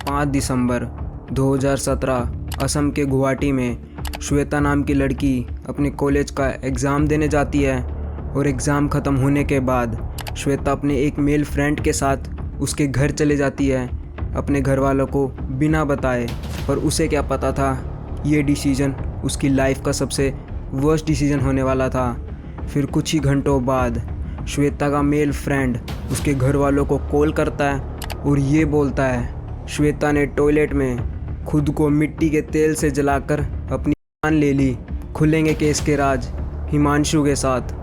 5 दिसंबर 2017 असम के गुवाहाटी में श्वेता नाम की लड़की अपने कॉलेज का एग्ज़ाम देने जाती है और एग्ज़ाम ख़त्म होने के बाद श्वेता अपने एक मेल फ्रेंड के साथ उसके घर चले जाती है अपने घर वालों को बिना बताए। पर उसे क्या पता था ये डिसीज़न उसकी लाइफ का सबसे वर्स्ट डिसीज़न होने वाला था। फिर कुछ ही घंटों बाद श्वेता का मेल फ्रेंड उसके घर वालों को कॉल करता है और ये बोलता है श्वेता ने टॉयलेट में खुद को मिट्टी के तेल से जलाकर अपनी जान ले ली। खुलेंगे केस के राज हिमांशु के साथ।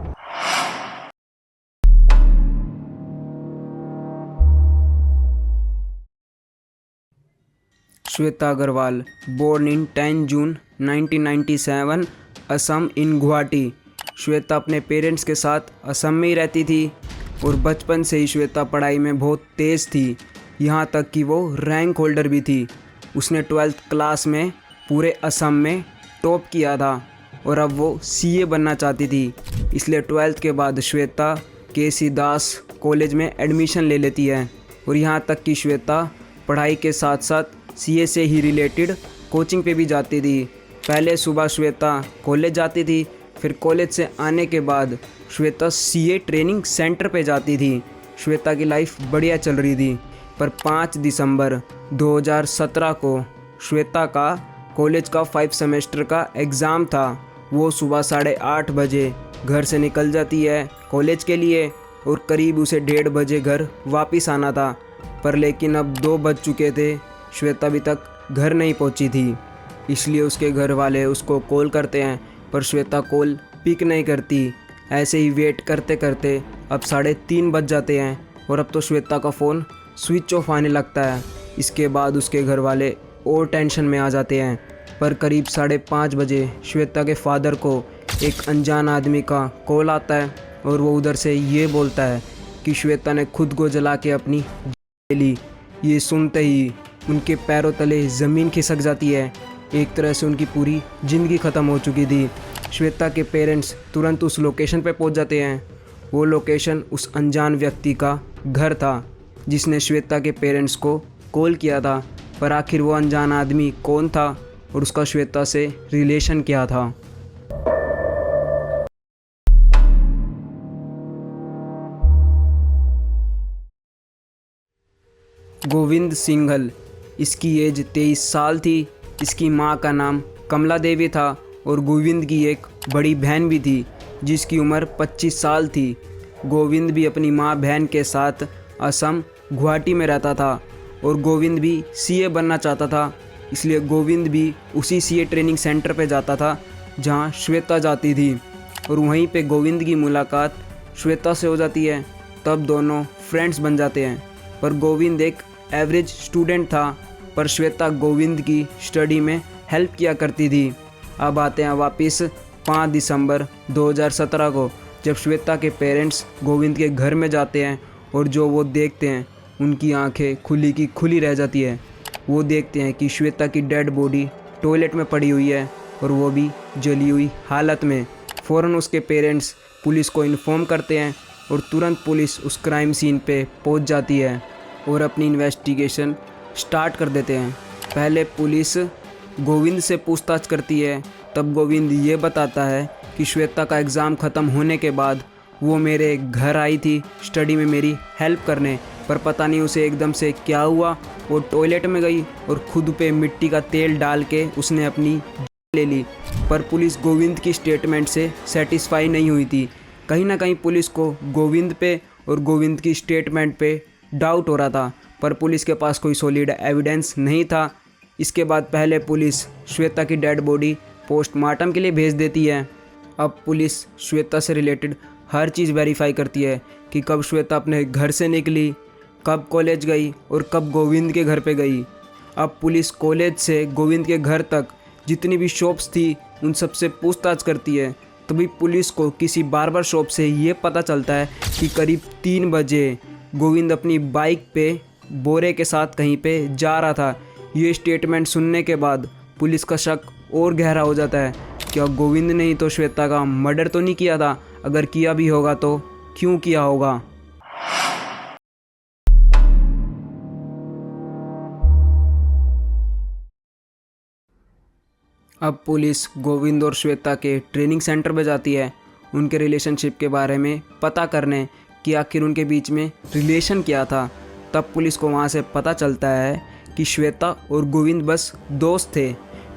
श्वेता अग्रवाल बोर्न इन 10 जून 1997 असम इन गुवाहाटी। श्वेता अपने पेरेंट्स के साथ असम में ही रहती थी और बचपन से ही श्वेता पढ़ाई में बहुत तेज़ थी, यहाँ तक कि वो रैंक होल्डर भी थी। उसने 12th क्लास में पूरे असम में टॉप किया था और अब वो सीए बनना चाहती थी। इसलिए 12th के बाद श्वेता केसी दास कॉलेज में एडमिशन ले लेती है और यहाँ तक कि श्वेता पढ़ाई के साथ साथ सीए से ही रिलेटेड कोचिंग पे भी जाती थी। पहले सुबह श्वेता कॉलेज जाती थी, फिर कॉलेज से आने के बाद श्वेता सीए ट्रेनिंग सेंटर पे जाती थी। श्वेता की लाइफ बढ़िया चल रही थी, पर 5 दिसंबर 2017 को श्वेता का कॉलेज का 5 सेमेस्टर का एग्ज़ाम था। वो सुबह 8:30 बजे घर से निकल जाती है कॉलेज के लिए और करीब उसे 1:30 बजे घर वापस आना था। पर लेकिन अब 2 बज चुके थे, श्वेता अभी तक घर नहीं पहुंची थी। इसलिए उसके घर वाले उसको कॉल करते हैं, पर श्वेता कॉल पिक नहीं करती। ऐसे ही वेट करते करते अब 3:30 बज जाते हैं और अब तो श्वेता का फ़ोन स्विच ऑफ आने लगता है। इसके बाद उसके घर वाले और टेंशन में आ जाते हैं। पर करीब 5:30 बजे श्वेता के फादर को एक अनजान आदमी का कॉल आता है और वो उधर से ये बोलता है कि श्वेता ने खुद को जला के अपनी जान ले ली। ये सुनते ही उनके पैरों तले ज़मीन खिसक जाती है। एक तरह से उनकी पूरी ज़िंदगी ख़त्म हो चुकी थी। श्वेता के पेरेंट्स तुरंत उस लोकेशन पर पहुंच जाते हैं। वो लोकेशन उस अनजान व्यक्ति का घर था जिसने श्वेता के पेरेंट्स को कॉल किया था। पर आखिर वो अनजान आदमी कौन था और उसका श्वेता से रिलेशन क्या था? गोविंद सिंघल, इसकी एज 23 साल थी। इसकी माँ का नाम कमला देवी था और गोविंद की एक बड़ी बहन भी थी जिसकी उम्र 25 साल थी। गोविंद भी अपनी माँ बहन के साथ असम गुवाहाटी में रहता था और गोविंद भी सीए बनना चाहता था। इसलिए गोविंद भी उसी सीए ट्रेनिंग सेंटर पे जाता था जहाँ श्वेता जाती थी और वहीं पे गोविंद की मुलाकात श्वेता से हो जाती है। तब दोनों फ्रेंड्स बन जाते हैं। पर गोविंद एक एवरेज स्टूडेंट था, पर श्वेता गोविंद की स्टडी में हेल्प किया करती थी। अब आते हैं वापस 5 दिसंबर 2017 को, जब श्वेता के पेरेंट्स गोविंद के घर में जाते हैं और जो वो देखते हैं उनकी आंखें खुली की खुली रह जाती है। वो देखते हैं कि श्वेता की डेड बॉडी टॉयलेट में पड़ी हुई है और वो भी जली हुई हालत में। फ़ौरन उसके पेरेंट्स पुलिस को इन्फॉर्म करते हैं और तुरंत पुलिस उस क्राइम सीन पे पहुंच जाती है और अपनी इन्वेस्टिगेशन स्टार्ट कर देते हैं। पहले पुलिस गोविंद से पूछताछ करती है। तब गोविंद ये बताता है कि श्वेता का एग्ज़ाम ख़त्म होने के बाद वो मेरे घर आई थी स्टडी में मेरी हेल्प करने, पर पता नहीं उसे एकदम से क्या हुआ, वो टॉयलेट में गई और खुद पे मिट्टी का तेल डाल के उसने अपनी जान ले ली। पर पुलिस गोविंद की स्टेटमेंट से सेटिस्फाई नहीं हुई थी। कहीं ना कहीं पुलिस को गोविंद पे और गोविंद की स्टेटमेंट पे डाउट हो रहा था, पर पुलिस के पास कोई सॉलिड एविडेंस नहीं था। इसके बाद पहले पुलिस श्वेता की डेड बॉडी पोस्टमार्टम के लिए भेज देती है। अब पुलिस श्वेता से रिलेटेड हर चीज़ वेरीफाई करती है कि कब श्वेता अपने घर से निकली, कब कॉलेज गई और कब गोविंद के घर पे गई। अब पुलिस कॉलेज से गोविंद के घर तक जितनी भी शॉप्स थी उन सब से पूछताछ करती है। तभी पुलिस को किसी बार्बर शॉप से ये पता चलता है कि करीब 3 बजे गोविंद अपनी बाइक पे बोरे के साथ कहीं पे जा रहा था। ये स्टेटमेंट सुनने के बाद पुलिस का शक और गहरा हो जाता है। क्या गोविंद ने ही तो श्वेता का मर्डर तो नहीं किया था? अगर किया भी होगा तो क्यों किया होगा? अब पुलिस गोविंद और श्वेता के ट्रेनिंग सेंटर में जाती है उनके रिलेशनशिप के बारे में पता करने कि आखिर उनके बीच में रिलेशन क्या था। तब पुलिस को वहाँ से पता चलता है कि श्वेता और गोविंद बस दोस्त थे,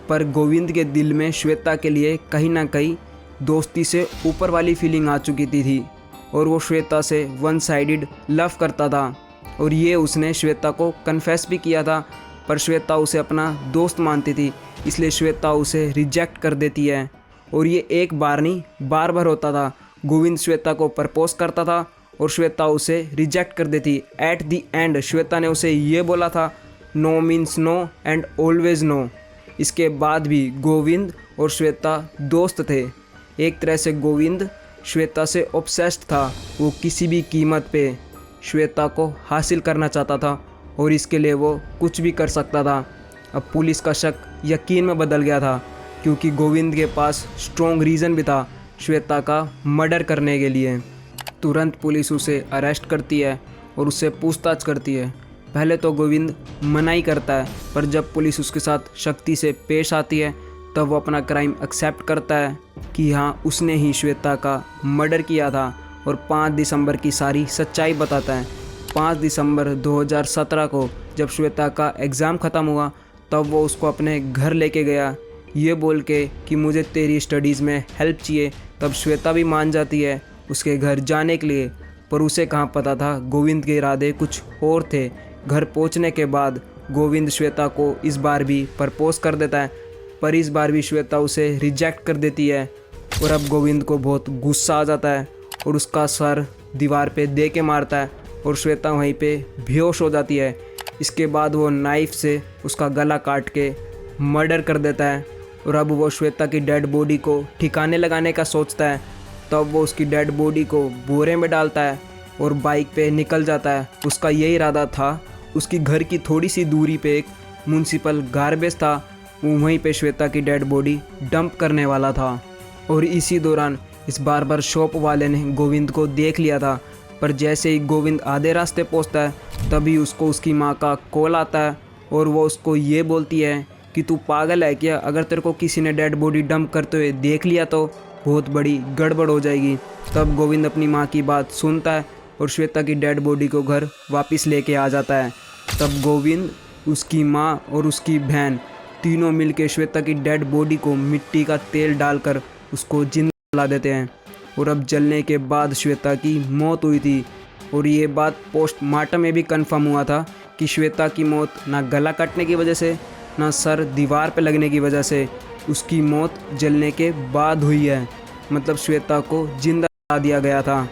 पर गोविंद के दिल में श्वेता के लिए कहीं ना कहीं दोस्ती से ऊपर वाली फीलिंग आ चुकी थी और वो श्वेता से वन साइडेड लव करता था और ये उसने श्वेता को कन्फेस भी किया था। पर श्वेता उसे अपना दोस्त मानती थी, इसलिए श्वेता उसे रिजेक्ट कर देती है और ये एक बार नहीं बार बार होता था। गोविंद श्वेता को प्रपोज करता था और श्वेता उसे रिजेक्ट कर देती। एट द एंड श्वेता ने उसे ये बोला था, no means no and always no. इसके बाद भी गोविंद और श्वेता दोस्त थे। एक तरह से गोविंद श्वेता से ऑब्सेस्ड था, वो किसी भी कीमत पे श्वेता को हासिल करना चाहता था और इसके लिए वो कुछ भी कर सकता था। अब पुलिस का शक यकीन में बदल गया था क्योंकि गोविंद के पास स्ट्रॉन्ग रीज़न भी था श्वेता का मर्डर करने के लिए। तुरंत पुलिस उसे अरेस्ट करती है और उससे पूछताछ करती है। पहले तो गोविंद मना ही करता है, पर जब पुलिस उसके साथ सख्ती से पेश आती है तब वो अपना क्राइम एक्सेप्ट करता है कि हाँ उसने ही श्वेता का मर्डर किया था और 5 दिसंबर की सारी सच्चाई बताता है। 5 दिसंबर 2017 को जब श्वेता का एग्ज़ाम ख़त्म हुआ तब वो उसको अपने घर लेके गया ये बोल के कि मुझे तेरी स्टडीज़ में हेल्प चाहिए। तब श्वेता भी मान जाती है उसके घर जाने के लिए, पर उसे कहाँ पता था गोविंद के इरादे कुछ और थे। घर पहुँचने के बाद गोविंद श्वेता को इस बार भी प्रपोज कर देता है, पर इस बार भी श्वेता उसे रिजेक्ट कर देती है और अब गोविंद को बहुत गुस्सा आ जाता है और उसका सर दीवार पे दे के मारता है और श्वेता वहीं पे बेहोश हो जाती है। इसके बाद वो नाइफ से उसका गला काट के मर्डर कर देता है और अब वो श्वेता की डेड बॉडी को ठिकाने लगाने का सोचता है। तब वो उसकी डेड बॉडी को बोरे में डालता है और बाइक पे निकल जाता है। उसका यही इरादा था, उसकी घर की थोड़ी सी दूरी पे एक म्युनिसिपल गार्बेज था, वो वहीं पे श्वेता की डेड बॉडी डंप करने वाला था। और इसी दौरान इस बार्बर शॉप वाले ने गोविंद को देख लिया था, पर जैसे ही गोविंद आधे रास्ते पहुंचता है तभी उसको उसकी माँ का कॉल आता है और वो उसको ये बोलती है कि तू पागल है क्या, अगर तेरे को किसी ने डेड बॉडी डंप करते हुए देख लिया तो बहुत बड़ी गड़बड़ हो जाएगी। तब गोविंद अपनी माँ की बात सुनता है और श्वेता की डेड बॉडी को घर वापस लेके आ जाता है। तब गोविंद, उसकी माँ और उसकी बहन तीनों मिलकर श्वेता की डेड बॉडी को मिट्टी का तेल डालकर उसको जिंदा जला देते हैं और अब जलने के बाद श्वेता की मौत हुई थी। और ये बात पोस्टमार्टम में भी कंफर्म हुआ था कि श्वेता की मौत ना गला कटने की वजह से ना सर दीवार पर लगने की वजह से, उसकी मौत जलने के बाद हुई है। मतलब श्वेता को जिंदा जला दिया गया था।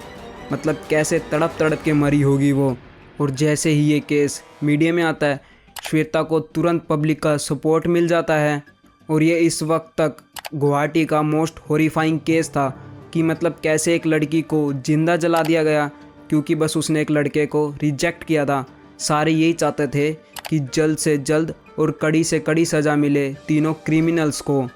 मतलब कैसे तड़प तड़प के मरी होगी वो। और जैसे ही ये केस मीडिया में आता है श्वेता को तुरंत पब्लिक का सपोर्ट मिल जाता है और ये इस वक्त तक गुवाहाटी का मोस्ट हॉरिफाइंग केस था कि मतलब कैसे एक लड़की को जिंदा जला दिया गया क्योंकि बस उसने एक लड़के को रिजेक्ट किया था। सारे यही चाहते थे कि जल्द से जल्द और कड़ी से कड़ी सज़ा मिले तीनों क्रिमिनल्स को।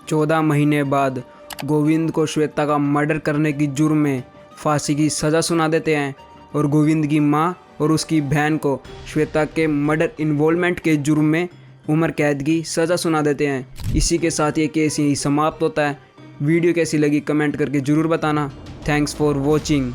14 महीने बाद गोविंद को श्वेता का मर्डर करने की जुर्म में फांसी की सज़ा सुना देते हैं और गोविंद की माँ और उसकी बहन को श्वेता के मर्डर इन्वॉल्वमेंट के जुर्म में उम्र कैद की सज़ा सुना देते हैं। इसी के साथ ये केस यहीं समाप्त होता है। वीडियो कैसी लगी कमेंट करके ज़रूर बताना। Thanks for watching.